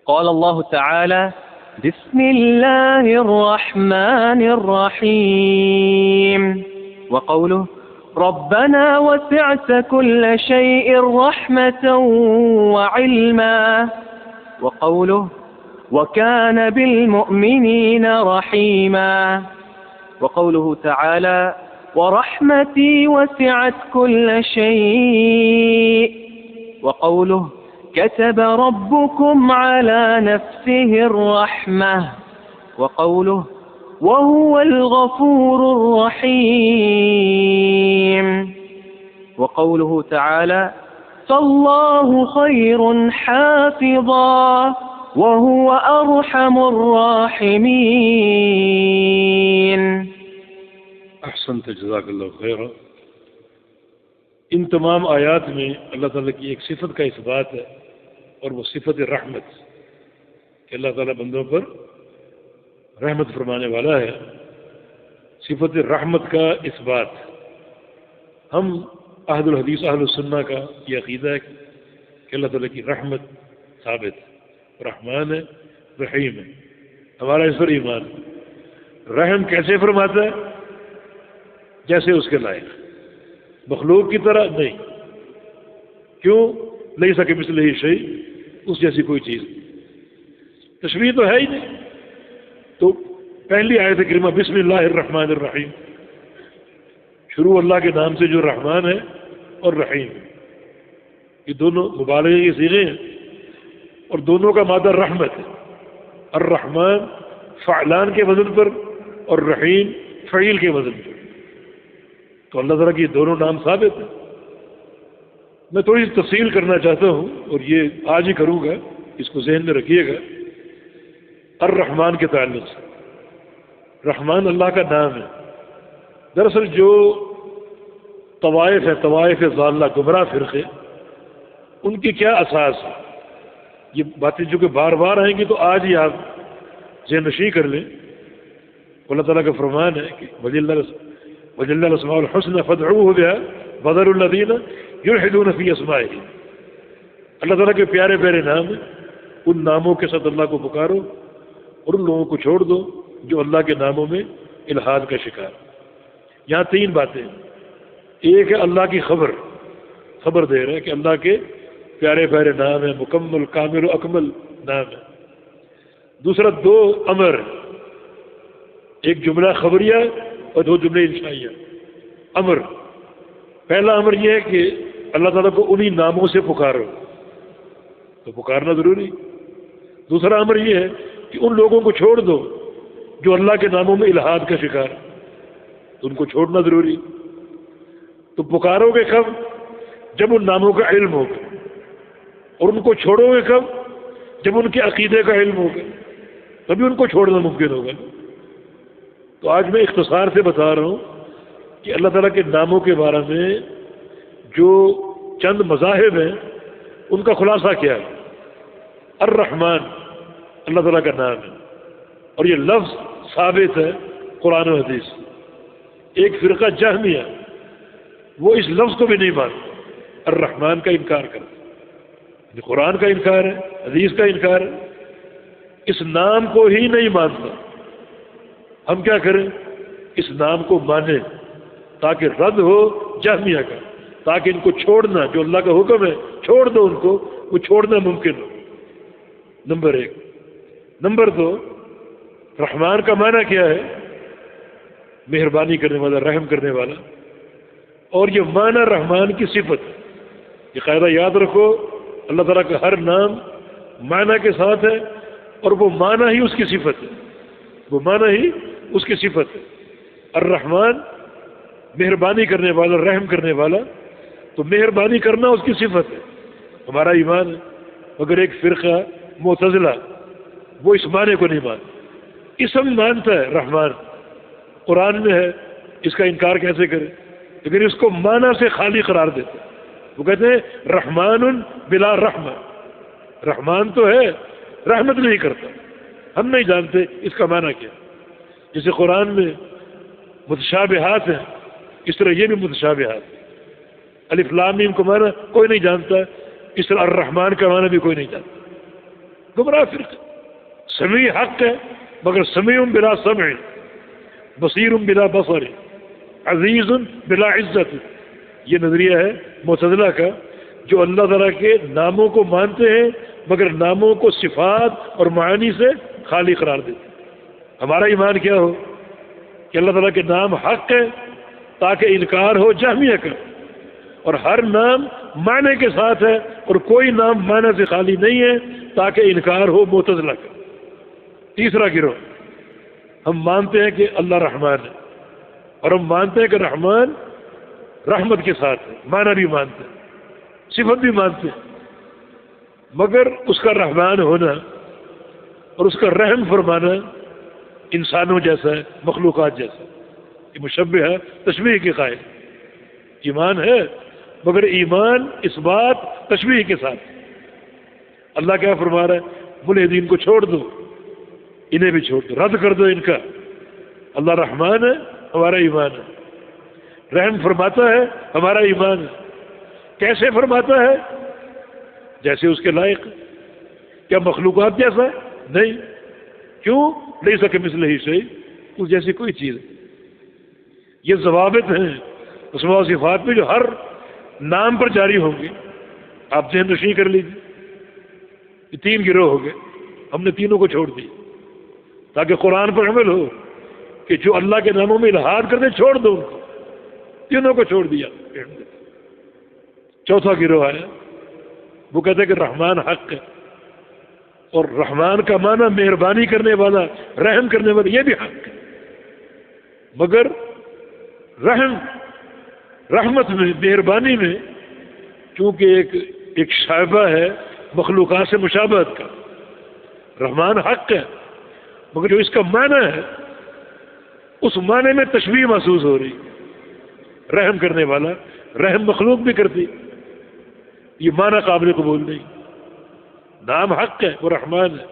قال الله تعالى: بسم الله الرحمن الرحيم. وقوله: ربنا وسعت كل شيء رحمة وعلما. وقوله: وكان بالمؤمنين رحيما. وقوله تعالى: ورحمتي وسعت كل شيء. وقوله: كتب ربكم على نفسه الرحمة. وقوله: وهو الغفور الرحيم. وقوله تعالى: فالله خير حافظا وهو أرحم الراحمين. احسنت، جزاک اللہ خیرا۔ ان تمام آیات میں اللہ تعالیٰ کی ایک صفت کا اثبات ہے، اور وہ صفت رحمت، کہ اللہ تعالیٰ بندوں پر رحمت فرمانے والا ہے۔ صفت رحمت کا اثبات، ہم اہل الحدیث اہل السنہ کا یہ عقیدہ ہے کہ اللہ تعالیٰ کی رحمت ثابت ہے، رحمان ہے، رحیم ہے، ہمارا اس پر ایمان ہے۔ رحم کیسے فرماتا ہے؟ جیسے اس کے لائق، مخلوق کی طرح نہیں۔ کیوں؟ نہیں سکے مثل ہی شیء، اس جیسی کوئی چیز نہیں، تشبیہ تو ہے ہی نہیں۔ تو پہلی آیت کریمہ بسم اللہ الرحمن الرحیم، شروع اللہ کے نام سے جو رحمان ہے اور رحیم ہے، یہ دونوں مبالغے کے صیغے ہیں، اور دونوں کا مادہ رحمت ہے۔ الرحمن فعلان کے وزن پر، اور رحیم فعیل کے وزن پر۔ تو اللہ تعالیٰ کی دونوں نام ثابت ہیں۔ میں تھوڑی سی تفصیل کرنا چاہتا ہوں، اور یہ آج ہی کروں گا، اس کو ذہن میں رکھیے گا۔ الرحمن کے تعلق سے، رحمان اللہ کا نام ہے۔ دراصل جو طوائف ہے، طوائف ضالہ، گمراہ فرقے، ان کی کیا اساس ہے؟ یہ باتیں جو کہ بار بار آئیں گی، تو آج ہی آپ ذہن نشین کر لیں۔ اللہ تعالیٰ کا فرمان ہے کہ وَجَلَّ الْأَسْمَاءُ الْحُسْنَى فَادْعُوهُ بِهَا وَذَرُوا الَّذِينَ يُلْحِدُونَ فِي أَسْمَائِهِ۔ اللہ تعالیٰ کے پیارے پیارے نام ہیں، ان ناموں کے ساتھ اللہ کو پکارو، اور ان لوگوں کو چھوڑ دو جو اللہ کے ناموں میں الحاد کا شکار۔ یہاں تین باتیں، ایک ہے اللہ کی خبر دے رہا ہے کہ اللہ کے پیارے پیارے نام ہیں، مکمل کامل و اکمل نام ہے۔ دوسرا دو امر، ایک جملہ خبریہ اور دو جملے انشائیہ۔ امر، پہلا امر یہ ہے کہ اللہ تعالیٰ کو انہی ناموں سے پکارو، تو پکارنا ضروری۔ دوسرا امر یہ ہے کہ ان لوگوں کو چھوڑ دو جو اللہ کے ناموں میں الحاد کا شکار، تو ان کو چھوڑنا ضروری۔ تو پکارو گے کب؟ جب ان ناموں کا علم ہوگا، اور ان کو چھوڑو گے کب؟ جب ان کے عقیدے کا علم ہوگا، تبھی ان کو چھوڑنا ممکن ہوگا۔ تو آج میں اختصار سے بتا رہا ہوں کہ اللہ تعالیٰ کے ناموں کے بارے میں جو چند مذاہب ہیں، ان کا خلاصہ کیا ہے۔ الرحمن اللہ تعالیٰ کا نام ہے، اور یہ لفظ ثابت ہے قرآن و حدیث۔ ایک فرقہ جہمیہ، وہ اس لفظ کو بھی نہیں مانتا، الرحمن کا انکار کرتا، قرآن کا انکار ہے، حدیث کا انکار ہے، اس نام کو ہی نہیں مانتا۔ ہم کیا کریں؟ اس نام کو مانیں تاکہ رد ہو جہمیہ کا، تاکہ ان کو چھوڑنا، جو اللہ کا حکم ہے چھوڑ دو ان کو، وہ چھوڑنا ممکن ہو۔ نمبر ایک۔ نمبر دو، رحمان کا معنی کیا ہے؟ مہربانی کرنے والا، رحم کرنے والا، اور یہ معنی رحمان کی صفت ہے۔ یہ قاعدہ یاد رکھو، اللہ تعالیٰ کا ہر نام معنی کے ساتھ ہے، اور وہ معنی ہی اس کی صفت ہے، وہ معنی ہی اس کی صفت ہے۔ الرحمن مہربانی کرنے والا، رحم کرنے والا، تو مہربانی کرنا اس کی صفت ہے، ہمارا ایمان ہے۔ مگر ایک فرقہ معتزلہ، وہ اس معنی کو نہیں مانتا، اسم مانتا ہے رحمان، قرآن میں ہے، اس کا انکار کیسے کرے؟ لیکن اس کو معنی سے خالی قرار دیتے، وہ کہتے ہیں رحمان بلا رحمہ، رحمان تو ہے، رحمت نہیں کرتا۔ ہم نہیں جانتے اس کا معنی کیا۔ جیسے قرآن میں متشابہات ہیں، اس طرح یہ بھی متشابہات ہیں۔ الف لام میم کا معنی کوئی نہیں جانتا، اس طرح الرحمن کا معنی بھی کوئی نہیں جانتا۔ گمراہ فرقہ. سمیع حق ہے مگر سمیع بلا سمع، بصیر بلا بصر، عزیز بلا عزت. یہ نظریہ ہے معتزلہ کا، جو اللہ تعالیٰ کے ناموں کو مانتے ہیں مگر ناموں کو صفات اور معانی سے خالی قرار دیتے ہیں. ہمارا ایمان کیا ہو کہ اللہ تعالیٰ کے نام حق ہے تاکہ انکار ہو جہمیہ کا، اور ہر نام معنی کے ساتھ ہے اور کوئی نام معنی سے خالی نہیں ہے تاکہ انکار ہو معتزلہ کا. تیسرا گروہ، ہم مانتے ہیں کہ اللہ رحمان ہے اور ہم مانتے ہیں کہ رحمان رحمت کے ساتھ ہے، معنی بھی مانتے ہیں، صفت بھی مانتے ہیں، مگر اس کا رحمان ہونا اور اس کا رحم فرمانا انسانوں جیسا ہے، مخلوقات جیسا. یہ مشبہ ہے، تشبیہ کے قائل. ایمان ہے مگر ایمان اس بات تشبیہ کے ساتھ. اللہ کیا فرما رہا ہے؟ ملحدین کو چھوڑ دو، انہیں بھی چھوڑ دو، رد کر دو ان کا. اللہ رحمان ہے، ہمارا ایمان ہے. رحم فرماتا ہے، ہمارا ایمان ہے. کیسے فرماتا ہے؟ جیسے اس کے لائق. کیا مخلوقات جیسا ہے؟ نہیں. کیوں؟ نہیں سکے مثل ہی سے اس جیسی کوئی چیز. یہ ضوابط ہیں اسماء و صفات میں جو ہر نام پر جاری ہوں گے. آپ ذہن نشین کر لیجیے. یہ تین گروہ ہو گئے، ہم نے تینوں کو چھوڑ دی تاکہ قرآن پر عمل ہو کہ جو اللہ کے ناموں میں الحاد کرتے چھوڑ دو ان کو. تینوں کو چھوڑ دیا. چوتھا گروہ آیا، وہ کہتے ہیں کہ رحمان حق ہے، اور رحمان کا معنی مہربانی کرنے والا، رحم کرنے والا، یہ بھی حق ہے. مگر رحمت میں، مہربانی میں چونکہ ایک شائبہ ہے مخلوقات سے مشابہت کا. رحمان حق ہے مگر جو اس کا معنی ہے اس معنی میں تشبیہ محسوس ہو رہی. رحم کرنے والا، رحم مخلوق بھی کرتی، یہ معنی قابل قبول نہیں. نام حق ہے، وہ رحمان ہے،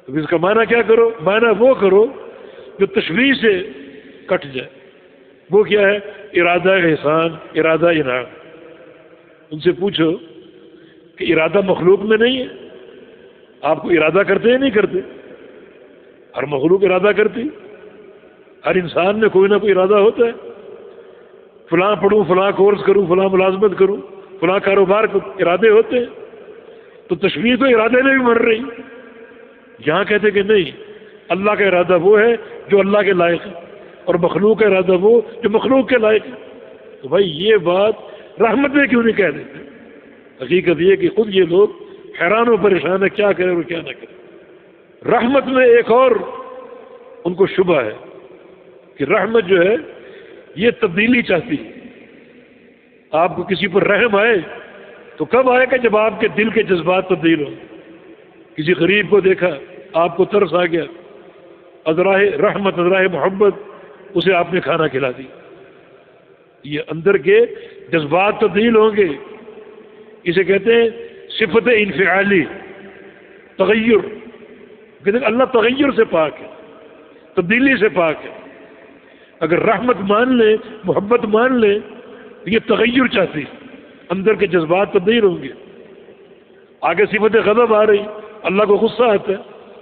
تو اس کا معنی کیا کرو؟ معنی وہ کرو جو تشبیہ سے کٹ جائے. وہ کیا ہے؟ ارادہ احسان، ارادہ انعام. ان سے پوچھو کہ ارادہ مخلوق میں نہیں ہے؟ آپ کو ارادہ کرتے ہیں نہیں کرتے؟ ہر مخلوق ارادہ کرتی، ہر انسان میں کوئی نہ کوئی ارادہ ہوتا ہے. فلاں پڑھوں، فلاں کورس کروں، فلاں ملازمت کروں، فلاں کاروبار کو ارادے ہوتے ہیں. تو تشبیہ تو ارادے میں بھی مر رہی. یہاں کہتے کہ نہیں، اللہ کا ارادہ وہ ہے جو اللہ کے لائق ہے، اور مخلوق کا ارادہ وہ جو مخلوق کے لائق ہے. تو بھائی یہ بات رحمت میں کیوں نہیں کہہ دیتے؟ حقیقت یہ کہ خود یہ لوگ حیران و پریشان ہے کیا کریں اور کیا نہ کریں. رحمت میں ایک اور ان کو شبہ ہے کہ رحمت جو ہے یہ تبدیلی چاہتی ہے. آپ کو کسی پر رحم آئے تو کب آئے گا؟ جب آپ کے دل کے جذبات تبدیل ہوں. کسی غریب کو دیکھا، آپ کو ترس آ گیا، ازراہ رحمت، ازراہ محبت، اسے آپ نے کھانا کھلا دی. یہ اندر کے جذبات تبدیل ہوں گے. اسے کہتے ہیں صفت انفعالی، تغیر. کہتے ہیں اللہ تغیر سے پاک ہے، تبدیلی سے پاک ہے. اگر رحمت مان لیں، محبت مان لیں تو یہ تغیر چاہتی ہے، اندر کے جذبات تبدیل ہوں گے. آگے صفت غضب آ رہی، اللہ کو غصہ آتا ہے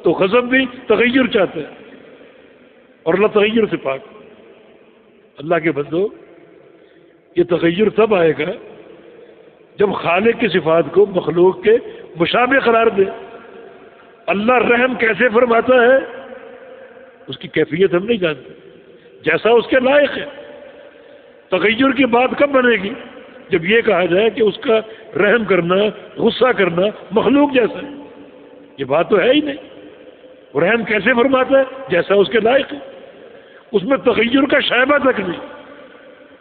تو غضب بھی تغیر چاہتا ہے، اور اللہ تغیر سے پاک. اللہ کے بندو، یہ تغیر تب آئے گا جب خالق کی صفات کو مخلوق کے مشابہ قرار دے. اللہ رحم کیسے فرماتا ہے اس کی کیفیت ہم نہیں جانتے، جیسا اس کے لائق ہے. تغیر کی بات کب بنے گی؟ جب یہ کہا جائے کہ اس کا رحم کرنا، غصہ کرنا مخلوق جیسا ہے. یہ بات تو ہے ہی نہیں. وہ رحم کیسے فرماتا ہے؟ جیسا اس کے لائق ہے. اس میں تغیر کا شائبہ تک نہیں.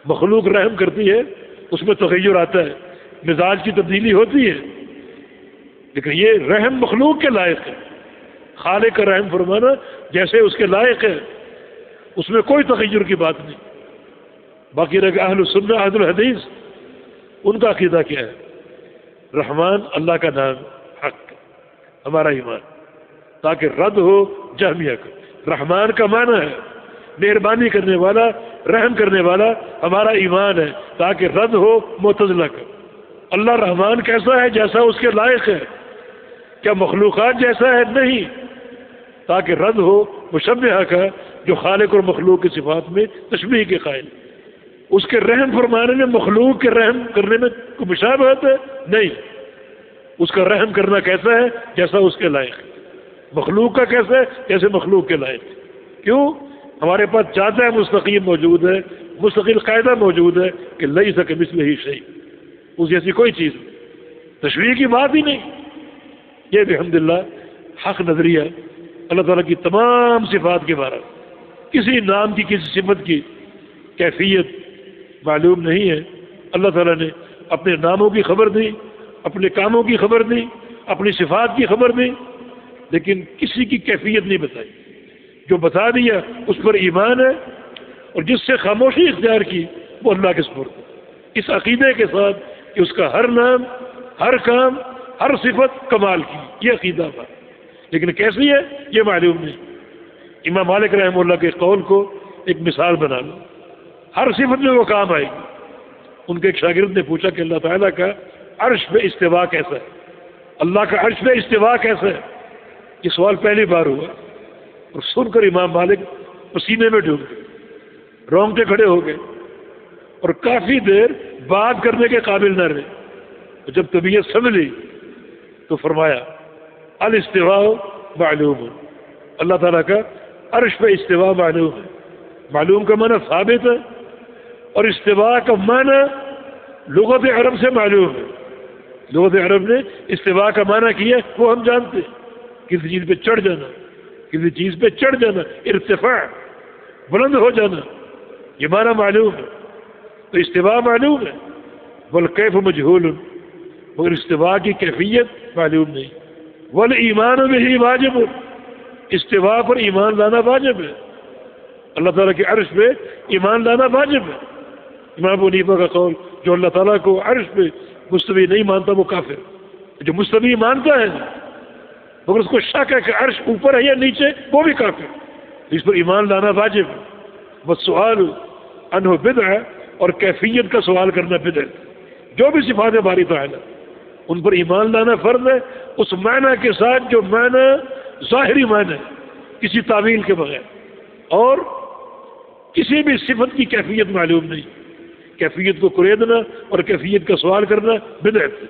مخلوق رحم کرتی ہے، اس میں تغیر آتا ہے، مزاج کی تبدیلی ہوتی ہے، لیکن یہ رحم مخلوق کے لائق ہے. خالق کا رحم فرمانا جیسے اس کے لائق ہے، اس میں کوئی تغیر کی بات نہیں. باقی رہ اہل السنہ اہل الحدیث، ان کا عقیدہ کیا ہے؟ رحمان اللہ کا نام حق، ہمارا ایمان، تاکہ رد ہو جہمیہ کا. رحمان کا معنی ہے مہربانی کرنے والا، رحم کرنے والا، ہمارا ایمان ہے تاکہ رد ہو معتزلہ کا. اللہ رحمان کیسا ہے؟ جیسا اس کے لائق ہے. کیا مخلوقات جیسا ہے؟ نہیں، تاکہ رد ہو مشبہہ کا جو خالق اور مخلوق کی صفات میں تشبیہ کے قائل۔ اس کے رحم فرمانے میں مخلوق کے رحم کرنے میں کوئی مشابہت ہے؟ نہیں، اس کا رحم کرنا کیسا ہے؟ جیسا اس کے لائق ہے۔ مخلوق کا کیسا ہے؟ جیسے مخلوق کے لائق ہے۔ کیوں؟ ہمارے پاس چادہ مستقیم موجود ہے، مستقل قاعدہ موجود ہے کہ لیس کمثلہ شیء، اس جیسی کوئی چیز نہیں، تشبیہ کی بات ہی نہیں۔ یہ الحمدللہ حق نظریہ اللہ تعالیٰ کی تمام صفات کے بارے میں۔ کسی نام کی، کسی صفت کی کیفیت معلوم نہیں ہے۔ اللہ تعالیٰ نے اپنے ناموں کی خبر دی، اپنے کاموں کی خبر دی، اپنی صفات کی خبر دی، لیکن کسی کی کیفیت نہیں بتائی۔ جو بتا دیا اس پر ایمان ہے، اور جس سے خاموشی اختیار کی وہ اللہ کے سپرد ہے، اس عقیدے کے ساتھ کہ اس کا ہر نام، ہر کام، ہر صفت کمال کی، یہ عقیدہ تھا۔ لیکن کیسی ہے یہ معلوم نہیں۔ امام مالک رحمہ اللہ کے قول کو ایک مثال بنا لو، ہر صفت میں وہ کام آئے گی۔ ان کے ایک شاگرد نے پوچھا کہ اللہ تعالیٰ کا عرش پہ استوا کیسا ہے؟ اللہ کا عرش پہ استوا کیسا ہے؟ یہ سوال پہلی بار ہوا، اور سن کر امام مالک پسینے میں ڈوب گئے، رونگٹے کھڑے ہو گئے، اور کافی دیر بات کرنے کے قابل نہ رہے۔ جب طبیعت سنبھلی تو فرمایا الاستواء معلوم، اللہ تعالیٰ کا عرش پہ استوا معلوم ہے۔ معلوم کا معنی ثابت ہے، اور استواء کا معنی لغت عرب سے معلوم ہے۔ لغت عرب نے استواء کا معنی کیا وہ ہم جانتے ہیں، کسی چیز پہ چڑھ جانا، کسی چیز پہ چڑھ جانا، ارتفاع، بلند ہو جانا، یہ معنی معلوم ہے۔ تو استواء معلوم ہے، والکیف مجہول، مگر استواء کی کیفیت معلوم نہیں۔ والایمان بہ واجب، استواء پر ایمان لانا واجب ہے، اللہ تعالیٰ کے عرش پہ ایمان لانا واجب ہے۔ امام ابو حنیفہ کا قول، جو اللہ تعالیٰ کو عرش پہ مستوی نہیں مانتا وہ کافر، جو مستوی مانتا ہے مگر اس کو شک ہے کہ عرش اوپر ہے یا نیچے، وہ بھی کافر، اس پر ایمان لانا واجب ہے۔ والسؤال عنہ بدعہ، اور کیفیت کا سوال کرنا بدعت۔ جو بھی صفات باری تعالیٰ ان پر ایمان لانا فرض ہے، اس معنی کے ساتھ جو معنی ظاہری معنی ہے، کسی تعویل کے بغیر، اور کسی بھی صفت کی کیفیت معلوم نہیں، کیفیت کو کریدنا اور کیفیت کا سوال کرنا بدعت ہے۔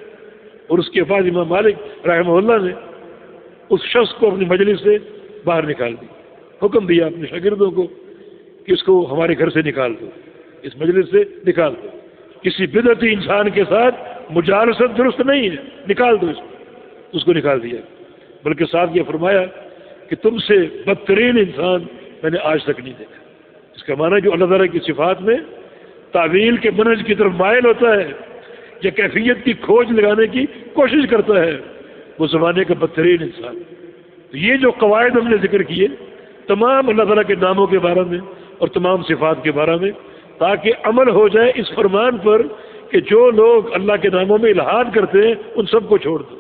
اور اس کے بعد امام مالک رحمہ اللہ نے اس شخص کو اپنی مجلس سے باہر نکال دی، حکم دیا اپنے شاگردوں کو کہ اس کو ہمارے گھر سے نکال دو، اس مجلس سے نکال دو، کسی بدعتی انسان کے ساتھ مجالست درست نہیں ہے، نکال دو اس کو نکال دیا۔ بلکہ ساتھ یہ فرمایا کہ تم سے بدترین انسان میں نے آج تک نہیں دیکھا۔ اس کا معنی جو اللہ تعالیٰ کی صفات میں تعویل کے منہج کی طرف مائل ہوتا ہے یا کیفیت کی کھوج لگانے کی کوشش کرتا ہے، وہ زمانے کا بدترین انسان۔ تو یہ جو قواعد ہم نے ذکر کیے تمام اللہ تعالیٰ کے ناموں کے بارے میں اور تمام صفات کے بارے میں، تاکہ عمل ہو جائے اس فرمان پر کہ جو لوگ اللہ کے ناموں میں الحاد کرتے ہیں ان سب کو چھوڑ دو۔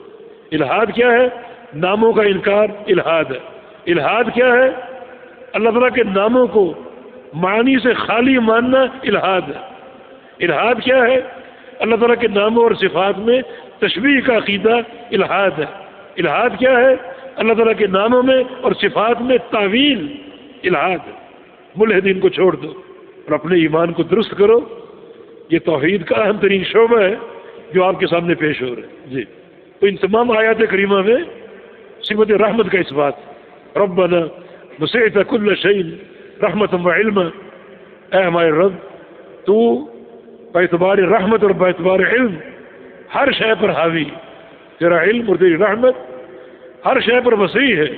الحاد کیا ہے؟ ناموں کا انکار الحاد ہے۔ الحاد کیا ہے؟ اللہ تعالیٰ کے ناموں کو معنی سے خالی ماننا الحاد ہے۔ الحاد کیا ہے؟ اللہ تعالیٰ کے ناموں اور صفات میں تشبیہ کا عقیدہ الحاد ہے۔ الحاد کیا ہے؟ اللہ تعالیٰ کے ناموں میں اور صفات میں تعویل الحاد ہے۔ ملحدین کو چھوڑ دو اور اپنے ایمان کو درست کرو۔ یہ توحید کا اہم ترین شعبہ ہے جو آپ کے سامنے پیش ہو رہا ہے۔ جی، تو ان تمام آیات کریمہ میں صفت رحمت کا اس بات، ربنا وسعت کل شیء رحمت و علم، اے ہمارے رب تو باعتبار رحمت اور باعتبار علم ہر شے پر حاوی، تیرا علم اور تیری رحمت ہر شے پر وسیع ہے۔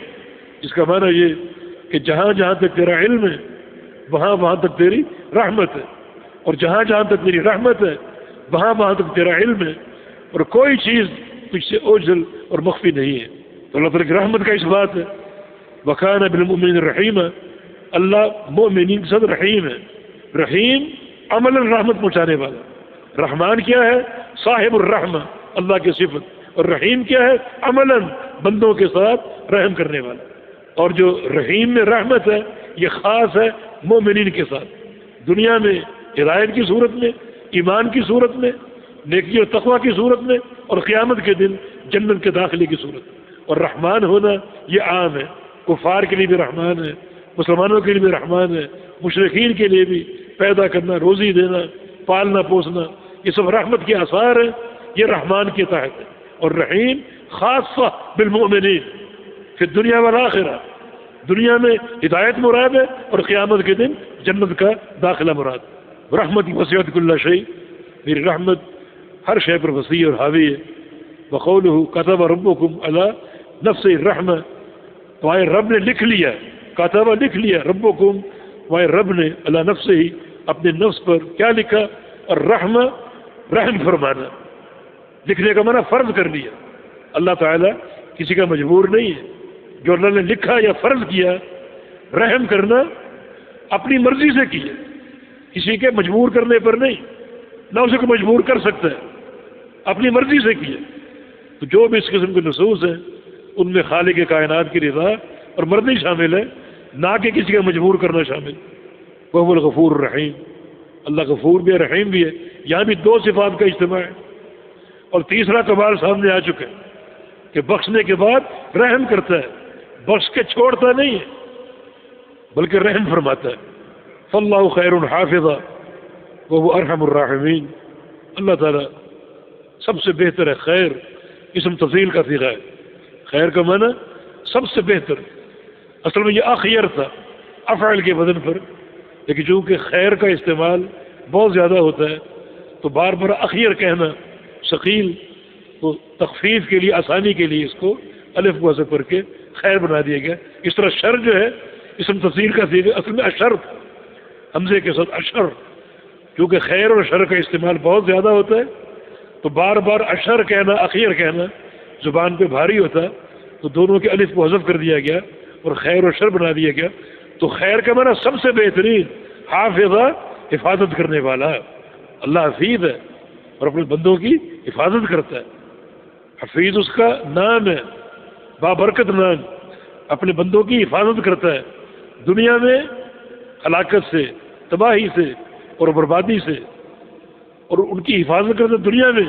جس کا معنی یہ کہ جہاں جہاں تک تیرا علم ہے وہاں وہاں تک تیری رحمت ہے، اور جہاں جہاں تک تیری رحمت ہے وہاں وہاں تک تیرا علم ہے، اور کوئی چیز تجھ سے اوجھل اور مخفی نہیں ہے۔ تو اللہ تعالیٰ کی رحمت کا اس بات ہے۔ وَكَانَ بِالْمُؤْمِنِينَ رَحِيمًا، اللہ مومنین کے ساتھ رحیم ہے۔ رحیم عملاً رحمت پہنچانے والا۔ رحمان کیا ہے؟ صاحب الرحمہ، اللہ کی صفت، اور رحیم کیا ہے؟ عملاً بندوں کے ساتھ رحم کرنے والا۔ اور جو رحیم میں رحمت ہے یہ خاص ہے مومنین کے ساتھ، دنیا میں ہدایت کی صورت میں، ایمان کی صورت میں، نیکی اور تقوی کی صورت میں، اور قیامت کے دن جنت کے داخلے کی صورت میں۔ اور رحمان ہونا یہ عام ہے، کفار کے لیے بھی رحمان ہے، مسلمانوں کے لیے بھی رحمان ہے، مشرکین کے لیے بھی پیدا کرنا، روزی دینا، پالنا پوسنا، یہ سب رحمت کے آثار ہیں، یہ رحمان کے تحت ہے۔ اور رحیم خاصہ بالمؤمنین فی الدنیا والآخرہ، دنیا میں ہدایت مراد ہے اور قیامت کے دن جنت کا داخلہ مراد۔ رحمت وسعت کل شیء، میری رحمت ہر شے پر وسیع اور حاوی ہے۔ وقولہ کتب ربکم علی نفسہ الرحمہ، تمہارے رب نے لکھ لیا، کتب لکھ لیا، ربکم تمہارے رب نے علی نفسہ ہی اپنے نفس پر کیا لکھا، اور رحمہ رحم فرمانا، لکھنے کا معنی فرض کر لیا۔ اللہ تعالیٰ کسی کا مجبور نہیں ہے، جو اللہ نے لکھا یا فرض کیا رحم کرنا اپنی مرضی سے کیا، کسی کے مجبور کرنے پر نہیں، نہ اسے کو مجبور کر سکتا ہے، اپنی مرضی سے کیا۔ تو جو بھی اس قسم کے نصوص ہیں ان میں خالق کائنات کی رضا اور مرضی شامل ہے، نہ کہ کسی کا مجبور کرنا شامل۔ وہ الغفور الرحیم، اللہ غفور بھی ہے رحیم بھی ہے، یہاں بھی دو صفات کا اجتماع ہے۔ اور تیسرا کمال سامنے آ چکا ہے کہ بخشنے کے بعد رحم کرتا ہے، بخش کے چھوڑتا نہیں ہے بلکہ رحم فرماتا ہے۔ فاللہ خیر حافظا وهو ارحم الراحمین، اللہ تعالیٰ سب سے بہتر ہے۔ خیر اسم تفضیل کا صیغہ ہے، خیر کا معنی سب سے بہتر، اصل میں یہ اخیر تھا افعل کے وزن پر، لیکن چونکہ خیر کا استعمال بہت زیادہ ہوتا ہے تو بار بار اخیر کہنا ثقیل، تو تخفیف کے لیے، آسانی کے لیے اس کو الف کو حذف کر کے خیر بنا دیا گیا۔ اس طرح شر جو ہے اسم تفضیل کا صیغہ اصل میں اشر تھا، حمزے کے ساتھ اشر، کیونکہ خیر اور شر کا استعمال بہت زیادہ ہوتا ہے تو بار بار اشر کہنا، اخیر کہنا زبان پہ بھاری ہوتا ہے، تو دونوں کے الف کو حذف کر دیا گیا اور خیر اور شر بنا دیا گیا۔ تو خیر کا معنی سب سے بہترین، حافظہ حفاظت کرنے والا، اللہ حفیظ ہے اور اپنے بندوں کی حفاظت کرتا ہے۔ حفیظ اس کا نام ہے، بابرکت نام، اپنے بندوں کی حفاظت کرتا ہے، دنیا میں ہلاکت سے، تباہی سے اور بربادی سے، اور ان کی حفاظت کرتا ہے دنیا میں،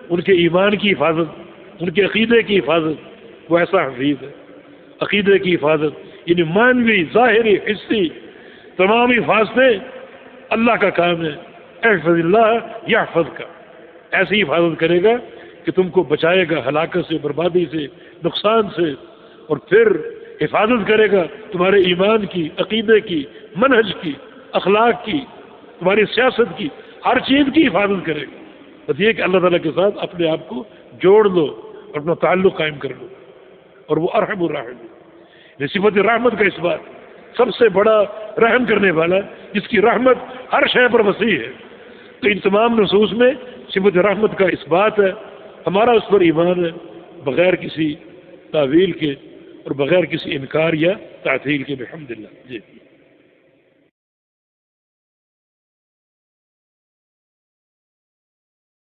ان کے ایمان کی حفاظت، ان کے عقیدے کی حفاظت، وہ ایسا حفیظ ہے۔ عقیدے کی حفاظت یعنی مانوی، ظاہری، حصی تمام حفاظتیں اللہ کا کام ہے۔ احفظ اللہ یحفظ کا، ایسی حفاظت کرے گا کہ تم کو بچائے گا ہلاکت سے، بربادی سے، نقصان سے، اور پھر حفاظت کرے گا تمہارے ایمان کی، عقیدے کی، منہج کی، اخلاق کی، تمہاری سیاست کی، ہر چیز کی حفاظت کرے گا۔ بس یہ کہ اللہ تعالیٰ کے ساتھ اپنے آپ کو جوڑ لو اور اپنا تعلق قائم کر لو، اور وہ ارحم الراحمین، صفت رحمت کا اس بات، سب سے بڑا رحم کرنے والا جس کی رحمت ہر شے پر وسیع ہے۔ تو ان تمام نصوص میں صفت رحمت کا اس بات ہے، ہمارا اس پر ایمان ہے بغیر کسی تعویل کے اور بغیر کسی انکار یا تعطیل کے، بحمد اللہ۔ جی